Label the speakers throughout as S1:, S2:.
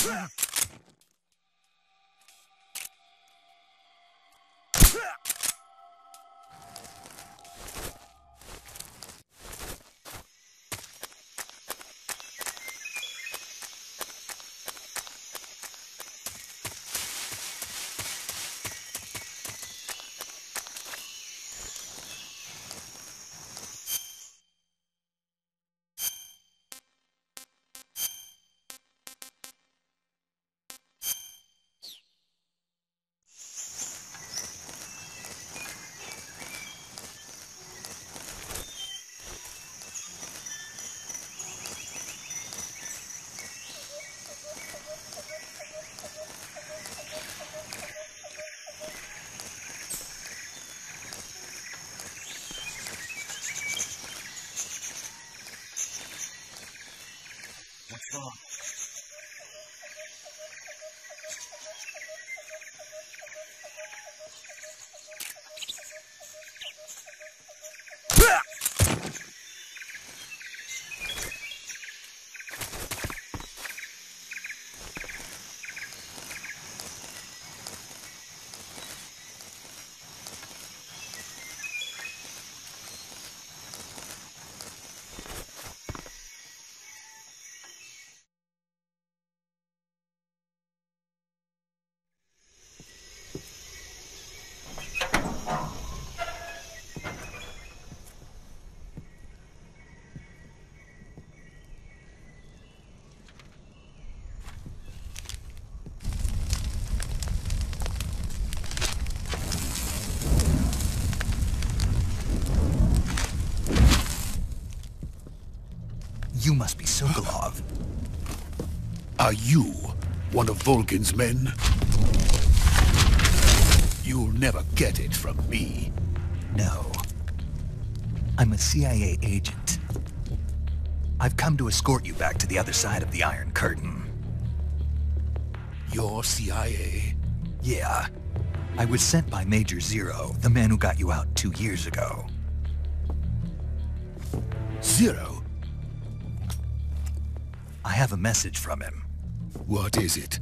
S1: What's wrong?
S2: You must be Sokolov.
S3: Are you one of Volgin's men? You'll never get it from me.
S2: No. I'm a CIA agent. I've come to escort you back to the other side of the Iron Curtain.
S3: You're CIA?
S2: Yeah. I was sent by Major Zero, the man who got you out 2 years ago.
S3: Zero?
S2: I have a message from him.
S3: What is it?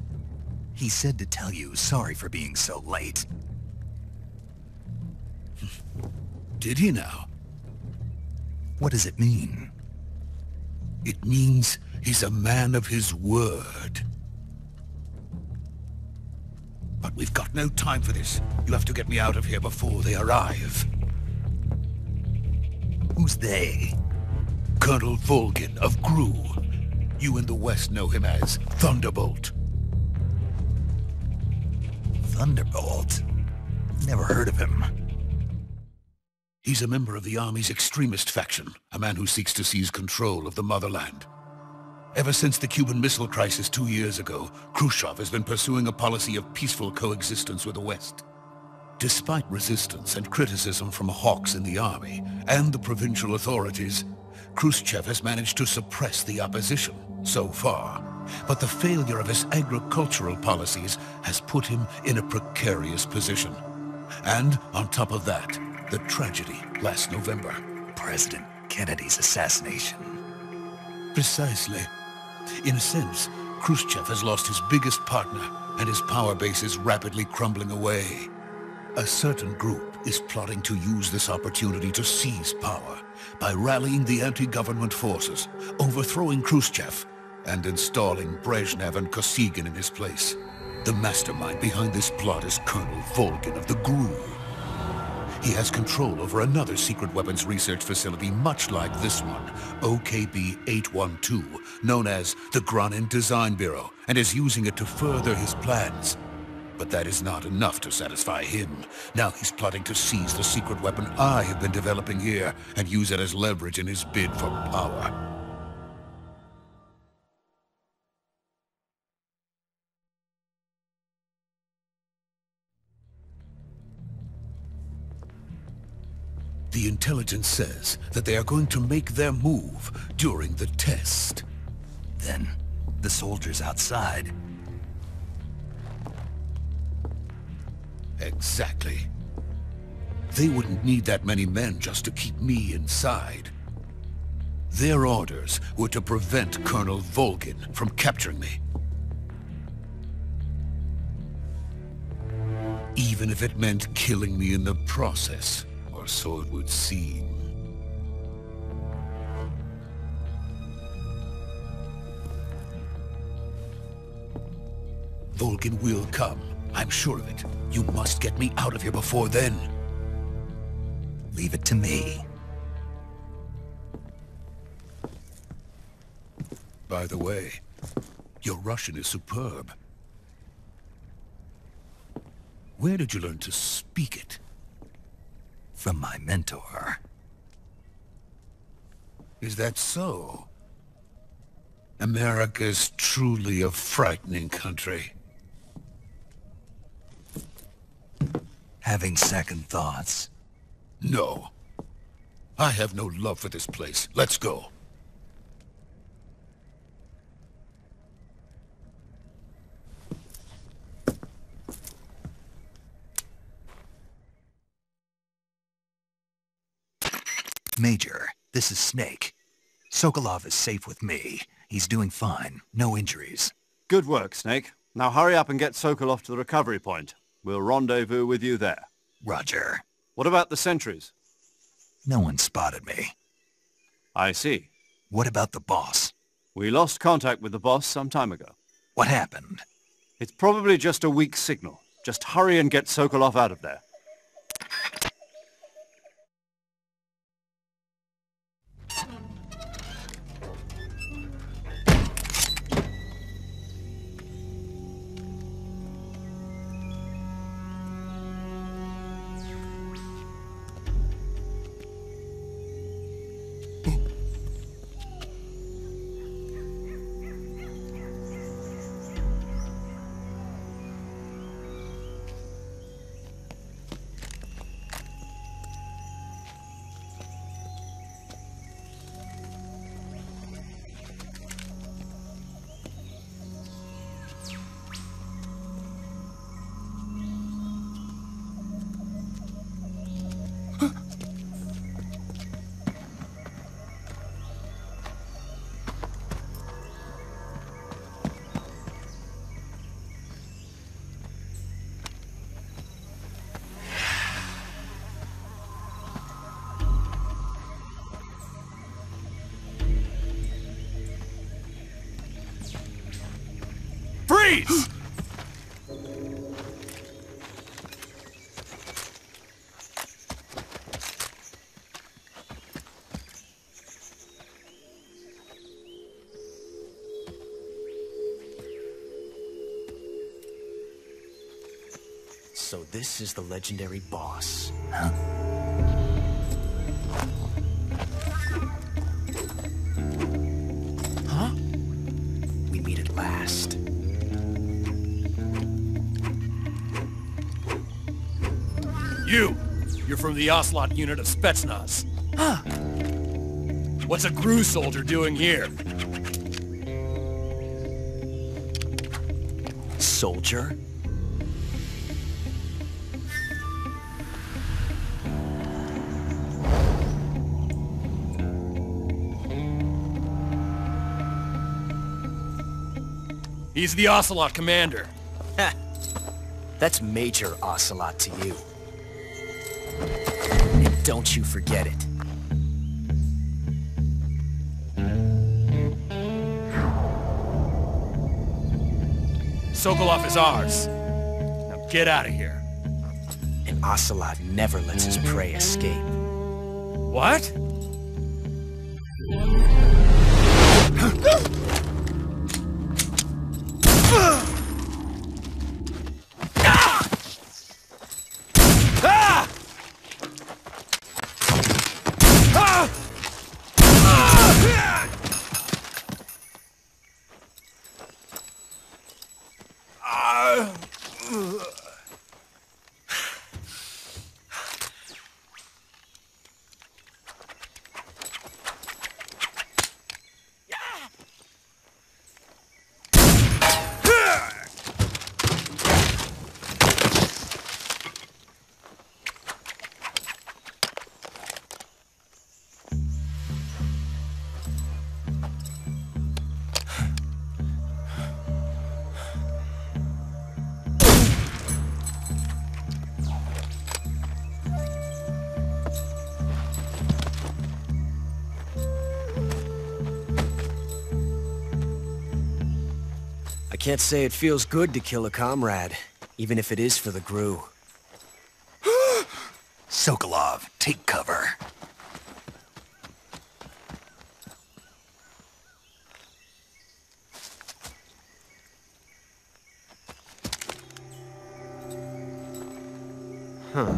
S2: He said to tell you sorry for being so late.
S3: Did he now?
S2: What does it mean?
S3: It means he's a man of his word. But we've got no time for this. You have to get me out of here before they arrive.
S2: Who's they?
S3: Colonel Volgin of GRU. You in the West know him as Thunderbolt.
S2: Thunderbolt? Never heard of him.
S3: He's a member of the Army's extremist faction, a man who seeks to seize control of the motherland. Ever since the Cuban Missile Crisis 2 years ago, Khrushchev has been pursuing a policy of peaceful coexistence with the West. Despite resistance and criticism from hawks in the army and the provincial authorities, Khrushchev has managed to suppress the opposition so far. But the failure of his agricultural policies has put him in a precarious position. And on top of that, the tragedy last November.
S2: President Kennedy's assassination.
S3: Precisely. In a sense, Khrushchev has lost his biggest partner, and his power base is rapidly crumbling away. A certain group is plotting to use this opportunity to seize power by rallying the anti-government forces, overthrowing Khrushchev, and installing Brezhnev and Kosygin in his place. The mastermind behind this plot is Colonel Volgin of the GRU. He has control over another secret weapons research facility much like this one, OKB-812, known as the Granin Design Bureau, and is using it to further his plans. But that is not enough to satisfy him. Now he's plotting to seize the secret weapon I have been developing here and use it as leverage in his bid for power. The intelligence says that they are going to make their move during the test.
S2: Then, the soldiers outside.
S3: Exactly. They wouldn't need that many men just to keep me inside. Their orders were to prevent Colonel Volgin from capturing me. Even if it meant killing me in the process, or so it would seem. Vulcan will come. I'm sure of it. You must get me out of here before then.
S2: Leave it to me.
S3: By the way, your Russian is superb. Where did you learn to speak it?
S2: From my mentor.
S3: Is that so? America's truly a frightening country.
S2: Having second thoughts?
S3: No. I have no love for this place. Let's go.
S2: Major, this is Snake. Sokolov is safe with me. He's doing fine. No injuries.
S1: Good work, Snake. Now hurry up and get Sokolov to the recovery point. We'll rendezvous with you there.
S2: Roger.
S1: What about the sentries?
S2: No one spotted me.
S1: I see.
S2: What about the boss?
S1: We lost contact with the boss some time ago.
S2: What happened?
S1: It's probably just a weak signal. Just hurry and get Sokolov out of there.
S4: Freeze!
S5: So this is the legendary boss.
S2: Huh?
S5: Huh? We meet at last.
S4: You're from the Ocelot unit of Spetsnaz.
S5: Huh?
S4: What's a GRU soldier doing here?
S5: Soldier?
S4: He's the Ocelot commander.
S5: Ha! That's Major Ocelot to you. And don't you forget it.
S4: Sokolov is ours. Now get out of here.
S5: And Ocelot never lets his prey escape.
S4: What?
S5: can't say it feels good to kill a comrade, even if it is for the GRU.
S2: Sokolov, take cover.
S5: Huh.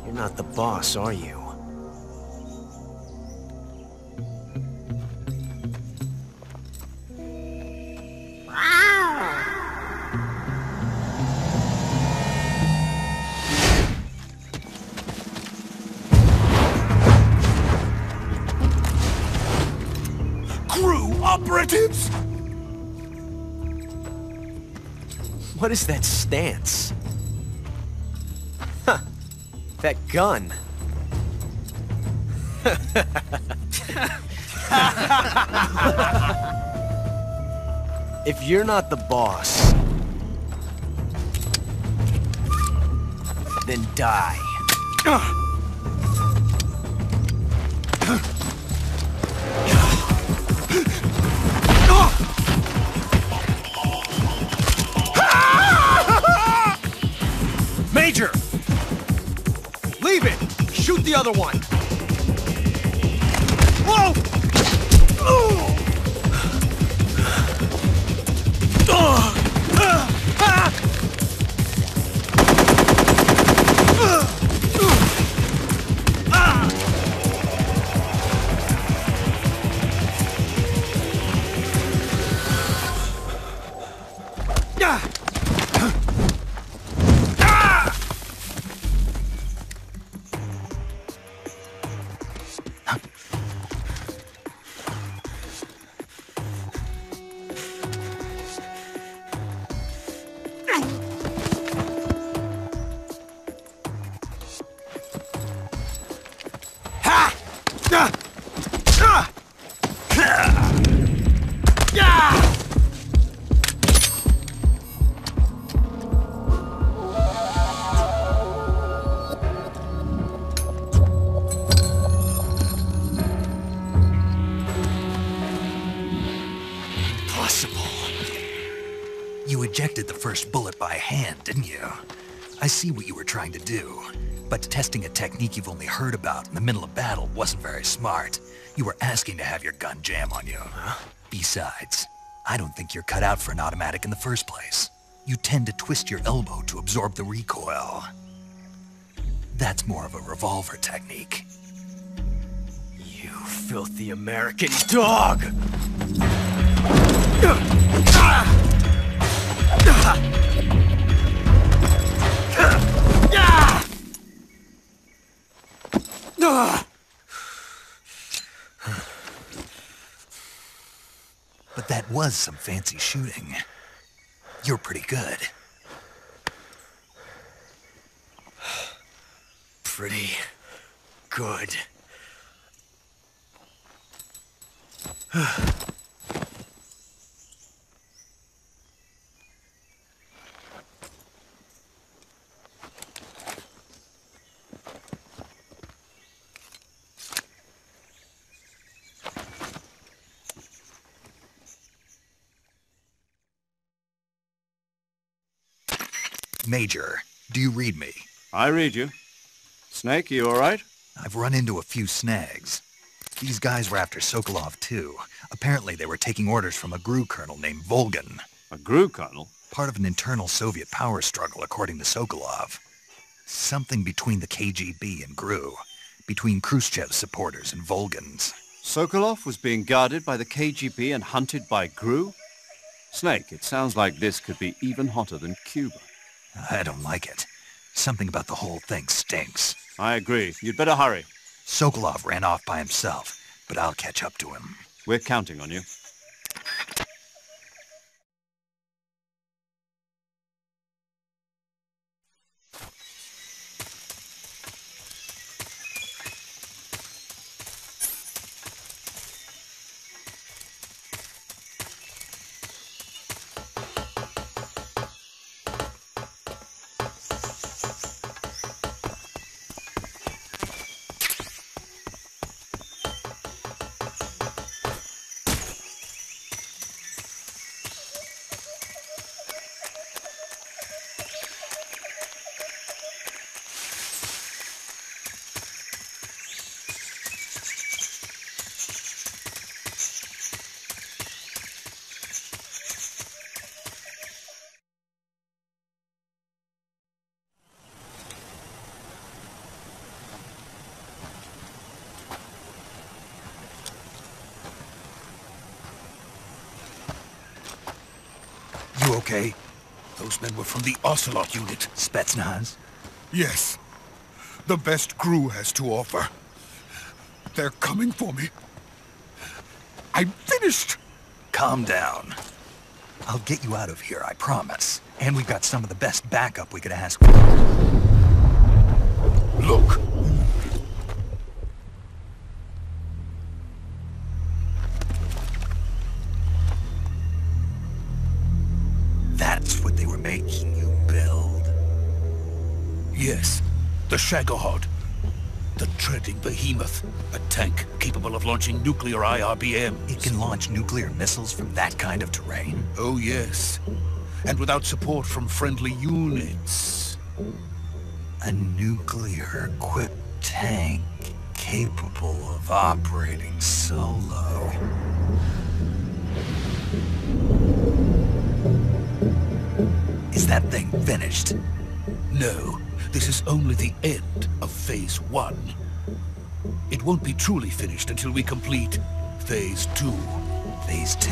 S5: You're not the boss, are you?
S3: GRU operatives!
S5: What is that stance? Huh. That gun. If you're not the boss, then die.
S4: Major! Leave it! Shoot the other one! Whoa!
S2: You ejected the first bullet by hand, didn't you? I see what you were trying to do. But testing a technique you've only heard about in the middle of battle wasn't very smart. You were asking to have your gun jam on you. Huh? Besides, I don't think you're cut out for an automatic in the first place. You tend to twist your elbow to absorb the recoil. That's more of a revolver technique.
S5: You filthy American dog!
S2: But that was some fancy shooting. You're pretty good.
S5: Pretty good.
S2: Major, do you read me?
S1: I read you. Snake, you all right?
S2: I've run into a few snags. These guys were after Sokolov, too. Apparently they were taking orders from a GRU colonel named Volgan.
S1: A GRU colonel?
S2: Part of an internal Soviet power struggle, according to Sokolov. Something between the KGB and GRU. Between Khrushchev's supporters and Volgan's.
S1: Sokolov was being guarded by the KGB and hunted by GRU? Snake, it sounds like this could be even hotter than Cuba.
S2: I don't like it. Something about the whole thing stinks.
S1: I agree. You'd better hurry.
S2: Sokolov ran off by himself, but I'll catch up to him.
S1: We're counting on you.
S2: okay?
S3: Those men were from the Ocelot unit.
S2: Spetsnaz?
S3: Yes. The best GRU has to offer. They're coming for me. I'm finished!
S2: Calm down. I'll get you out of here, I promise. And we've got some of the best backup we could ask for.
S3: Look.
S2: That's what they were making you build?
S3: Yes. The Shagohod. The treading behemoth. A tank capable of launching nuclear IRBMs.
S2: It can launch nuclear missiles from that kind of terrain?
S3: Oh, yes. And without support from friendly units.
S2: A nuclear-equipped tank capable of operating solo. Is that thing finished?
S3: No. This is only the end of Phase 1. It won't be truly finished until we complete Phase 2.
S2: Phase 2?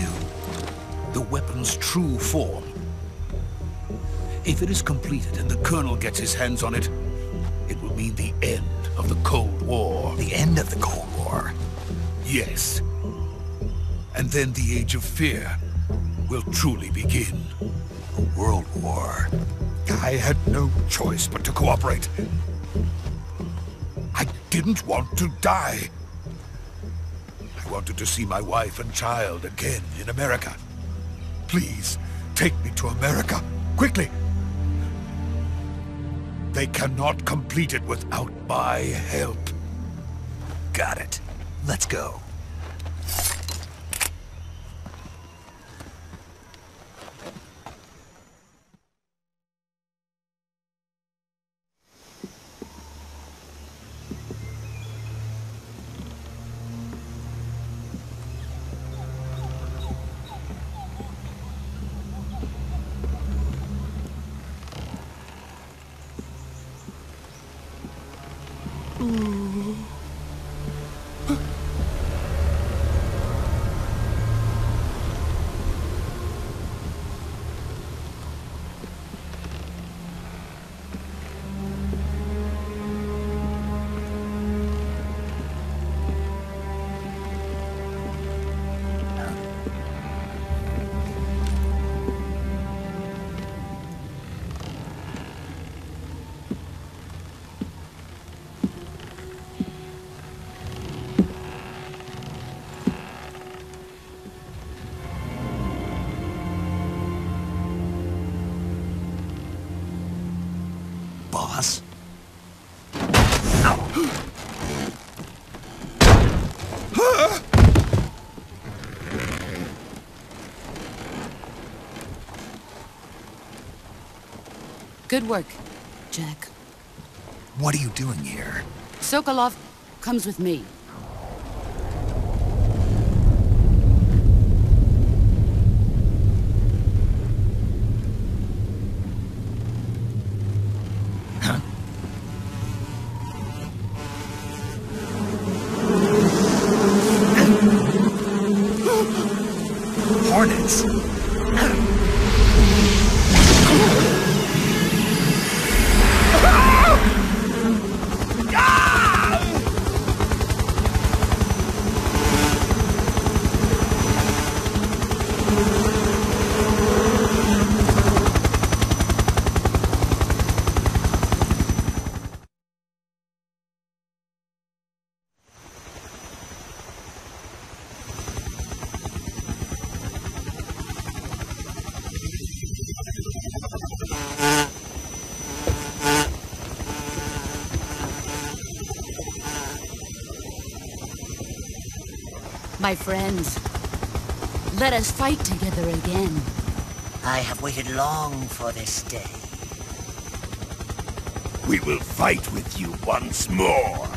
S3: The weapon's true form. If it is completed and the Colonel gets his hands on it, it will mean the end of the Cold War.
S2: The end of the Cold War?
S3: Yes. And then the Age of Fear will truly begin.
S2: A world war?
S3: I had no choice but to cooperate. I didn't want to die. I wanted to see my wife and child again in America. Please, take me to America, quickly. They cannot complete it without my help.
S2: Got it. Let's go. Boss?
S6: Good work, Jack.
S2: What are you doing here?
S6: Sokolov comes with me.
S2: Hornets!
S6: My friends, let us fight together again.
S7: I have waited long for this day.
S3: We will fight with you once more.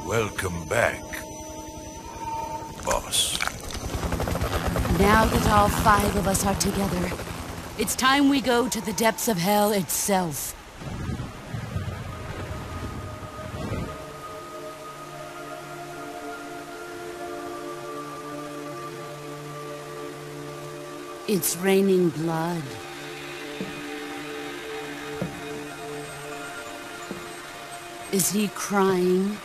S3: Welcome back, boss.
S6: Now that all 5 of us are together, it's time we go to the depths of hell itself. It's raining blood. Is he crying?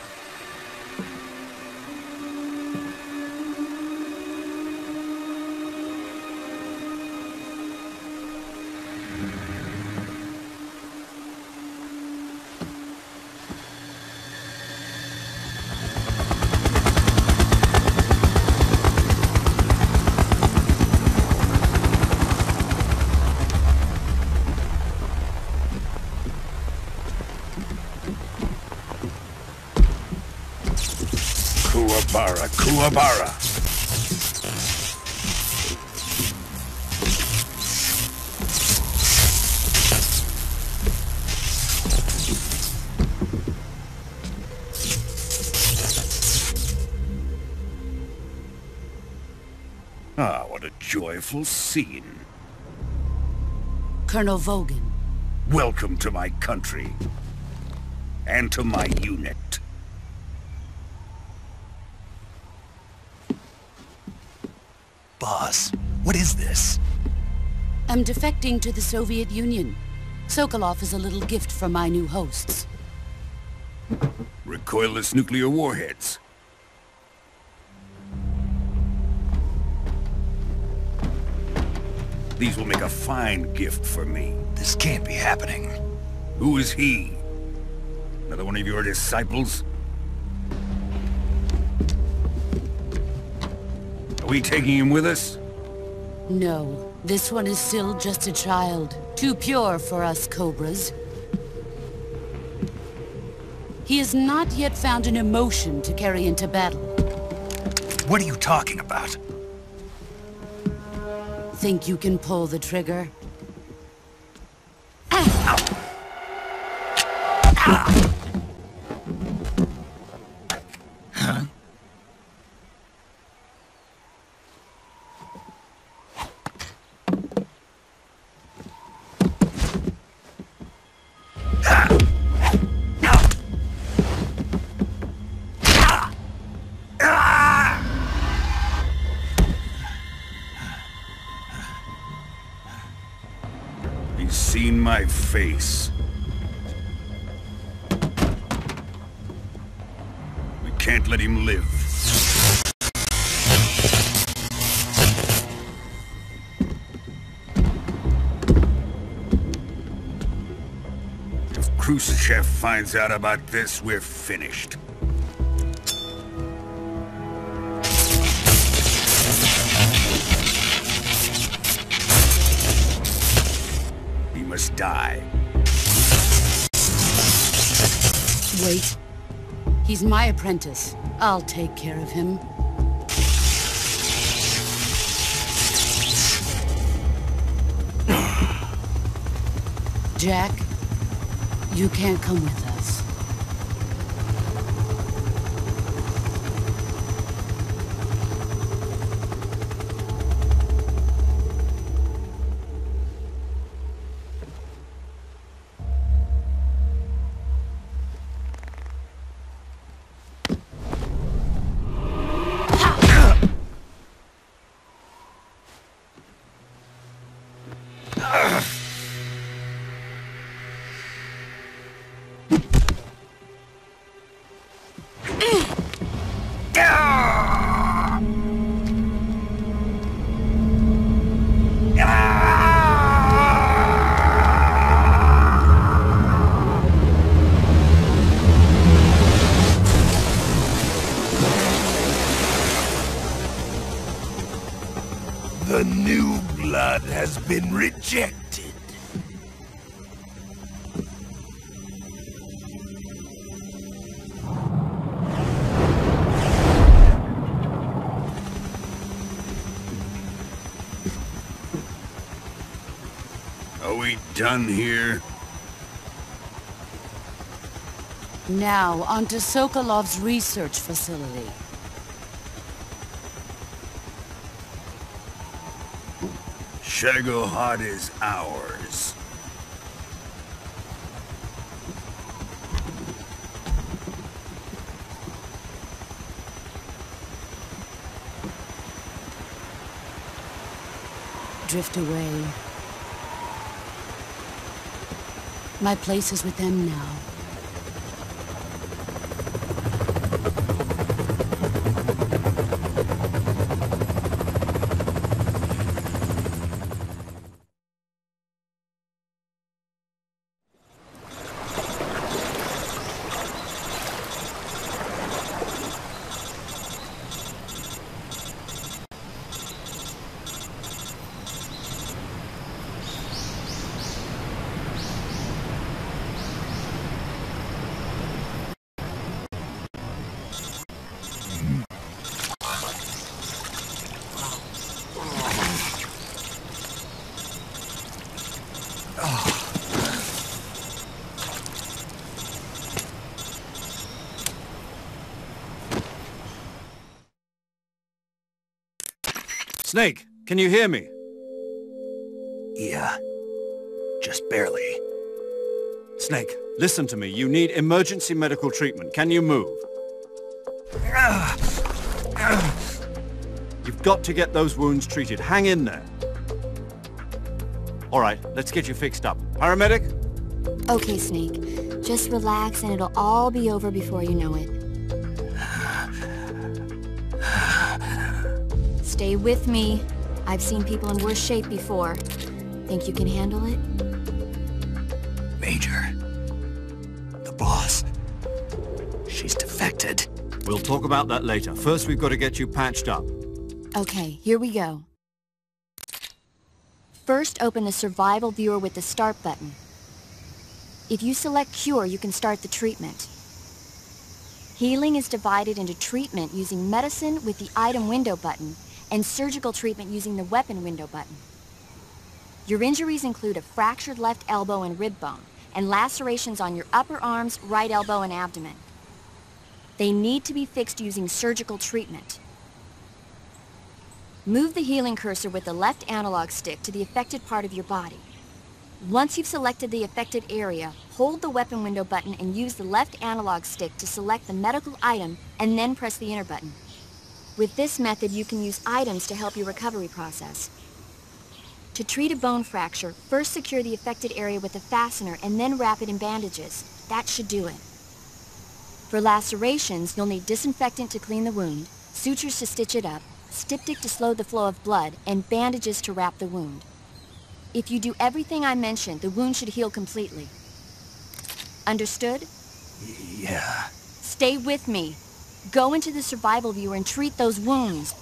S3: Kuwabara. Ah, what a joyful scene.
S6: Colonel Vogan.
S3: Welcome to my country. And to my unit.
S2: Boss, what is this?
S6: I'm defecting to the Soviet Union. Sokolov is a little gift from my new hosts.
S3: Recoilless nuclear warheads. These will make a fine gift for me.
S2: This can't be happening.
S3: Who is he? Another one of your disciples? Are we taking him with us?
S6: No, this one is still just a child. Too pure for us Cobras. He has not yet found an emotion to carry into battle.
S2: What are you talking about?
S6: Think you can pull the trigger?
S3: He's seen my face. We can't let him live. If Khrushchev finds out about this, we're finished. He must die.
S6: Wait. He's my apprentice. I'll take care of him. Jack, you can't come with us.
S2: The new blood has been rejected.
S3: Are we done here?
S6: Now, onto Sokolov's research facility.
S3: Shagohod is ours.
S6: drift away. My place is with them now.
S1: Snake, can you hear me?
S2: Yeah. Just barely.
S1: Snake, listen to me. You need emergency medical treatment. Can you move? You've got to get those wounds treated. Hang in there. All right, let's get you fixed up. Paramedic?
S8: Okay, Snake. Just relax and it'll all be over before you know it. Stay with me. I've seen people in worse shape before. Think you can handle it?
S2: Major. The boss. She's defected.
S1: We'll talk about that later. First, we've got to get you patched up.
S8: Okay, here we go. First, open the survival viewer with the start button. If you select cure, you can start the treatment. Healing is divided into treatment using medicine with the item window button and surgical treatment using the weapon window button. Your injuries include a fractured left elbow and rib bone, and lacerations on your upper arms, right elbow, and abdomen. They need to be fixed using surgical treatment. Move the healing cursor with the left analog stick to the affected part of your body. Once you've selected the affected area, hold the weapon window button and use the left analog stick to select the medical item and then press the enter button. With this method, you can use items to help your recovery process. To treat a bone fracture, first secure the affected area with a fastener and then wrap it in bandages. That should do it. For lacerations, you'll need disinfectant to clean the wound, sutures to stitch it up, styptic to slow the flow of blood, and bandages to wrap the wound. If you do everything I mentioned, the wound should heal completely. Understood?
S2: Yeah.
S8: Stay with me. Go into the survival viewer and treat those wounds.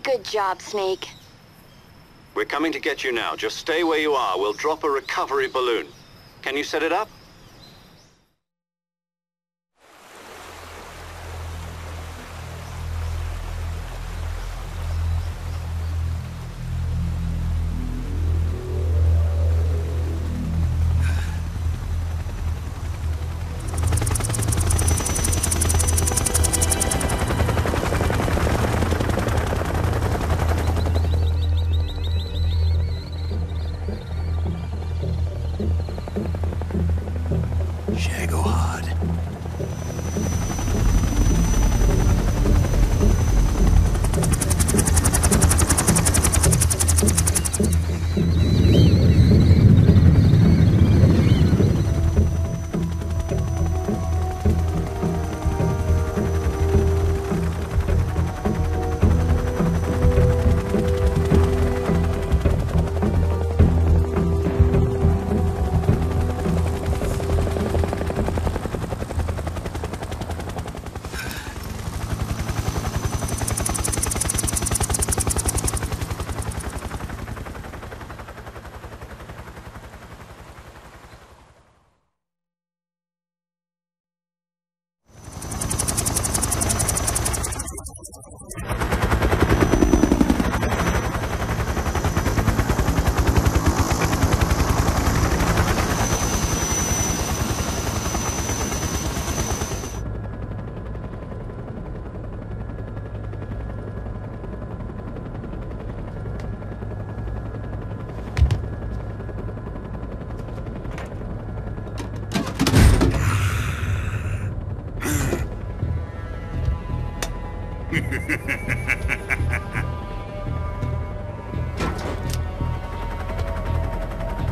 S8: Good job, Snake.
S1: We're coming to get you now. Just stay where you are. We'll drop a recovery balloon. Can you set it up?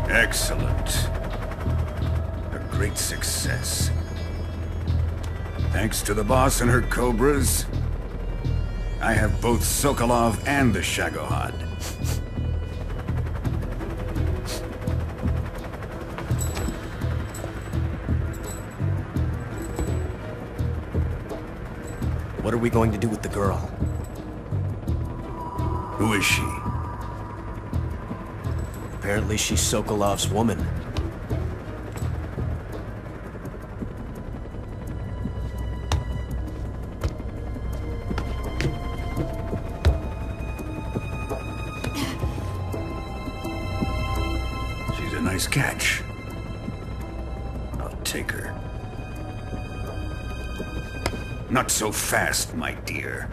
S3: Excellent. A great success. Thanks to the boss and her cobras, I have both Sokolov and the Shagohod.
S5: What are we going to do with the girl?
S3: Who is she?
S5: Apparently she's Sokolov's woman.
S3: She's a nice catch. I'll take her. Not so fast, my dear.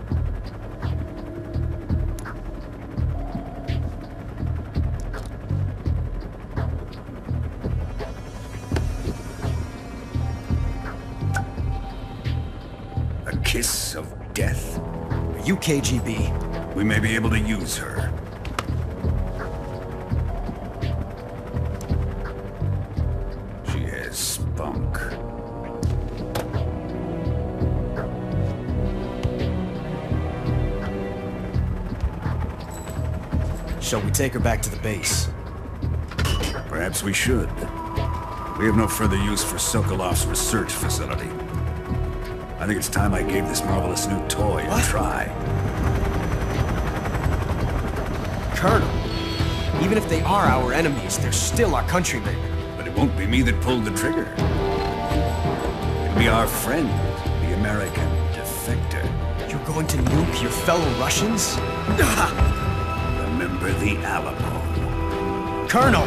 S3: A kiss of death.
S5: Are you KGB?
S3: We may be able to use her. She has spunk.
S5: Shall we take her back to the base?
S3: Perhaps we should. We have no further use for Sokolov's research facility. I think it's time I gave this marvelous new toy a try.
S5: Colonel, even if they are our enemies, they're still our countrymen.
S3: But it won't be me that pulled the trigger. It'll be our friend, the American defector.
S5: You're going to nuke your fellow Russians?
S3: Remember the Alamo.
S5: Colonel!